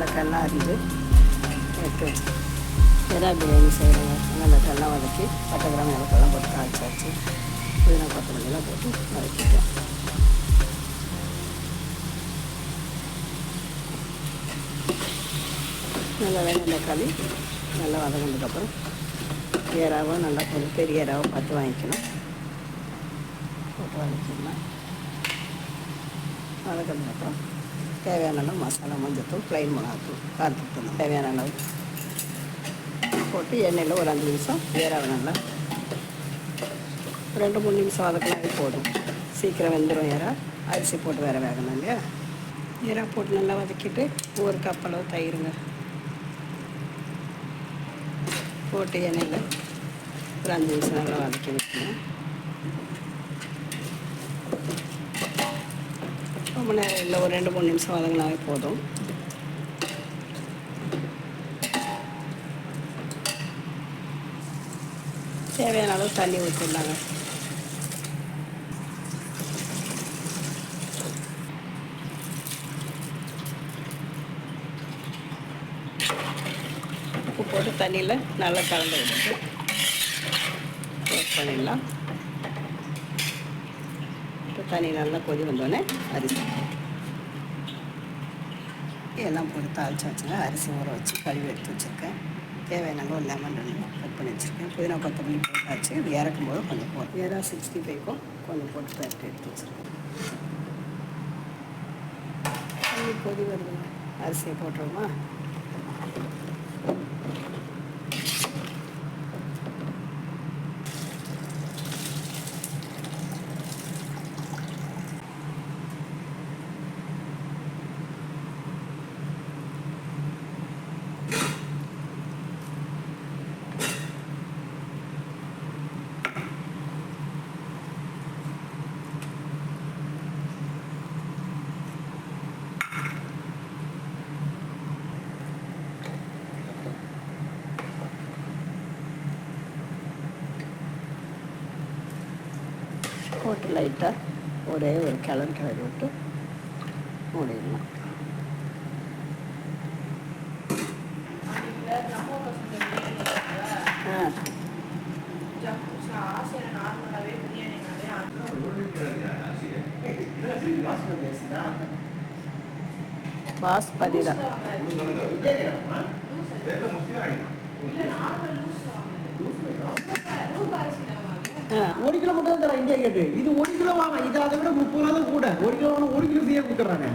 வெண்டைக்காய்லாம் அரிஞ்சு எடுத்து வச்சு எறா பிரியாணி செய்கிறேங்க. வெண்டைக்காய்லாம் வதக்கி பட்டை கிராம் ஏலக்காய்லாம் போட்டு தாளிச்சாச்சு. புதினா கொத்தமல்லிலாம் போட்டு வதக்கிட்டோம். நல்லா வெண்டைக்காய் நல்லா வதங்கினதுக்கப்புறம் ஏறாவும் நல்லா கொஞ்சம் பெரிய ஏறாவும் பார்த்து வாங்கிக்கணும். போட்டு வதக்கிடலாம். வதக்கினதுக்கப்புறம் தேவையான அளவு மசாலா, மஞ்சத்தூள், ப்ளைன் மிளகாத்தூள், காரத்துக்கு தேவையான அளவு போட்டு எண்ணெயில் ஒரு 5 நிமிஷம் ஏறாவை நல்லா 2-3 நிமிஷம் வதக்கினாவே போதும். சீக்கிரம் வெந்துடும் ஏறா. அரிசி போட்டு வேறு வேகணும் இல்லையா. ஏறா போட்டு நல்லா வதக்கிட்டு 1 கப் அளவு தயிருங்க போட்டு எண்ணெயில் ஒரு 5 நிமிஷம் நல்லா வதக்கி வைக்கணும். ரொம்ப நேரம் இல்லை, ஒரு 2-3 நிமிஷம் வதங்கினாவே போதும். தேவையான அளவு தண்ணி ஊற்றிடலாங்க. உப்பு போட்டு தண்ணியில் நல்லா கலந்து விட்டுட்டு பண்ணிடலாம். இப்போ தண்ணி நல்லா கொதி வந்தோடனே அரிசி எல்லாம் போட்டு தாளிச்சு வச்சுங்க. அரிசி ஊற வச்சு கழுவி எடுத்து வச்சுருக்கேன். தேவையான ஒரு லெமன் 2 கட் பண்ணி வச்சுருக்கேன். புதினா கொத்தமல்லி போட்டாச்சு. இது இறக்கும்போது கொஞ்சம் போடும். ஏறா 65க்கும் கொஞ்சம் போட்டு பேட்டு எடுத்து வச்சுருக்கேன். தண்ணி கொதி வருதுங்க. அரிசியை போட்டுருவோமா. போட்டு லைட்டாக ஒரே ஒரு கிளறி விட்டு மூடிடலாம். பாஸ்மதி தான். ஒரு கிலோ மட்டும் தான் தரேன். இங்கே கேட்டு இது 1 கிலோ வாங்க. இது அதை விட 30 ரூபா தான் கூட. 1 கிலோ 1 கிலோ ஃப்ரீயாக கொடுத்துட்றாங்க.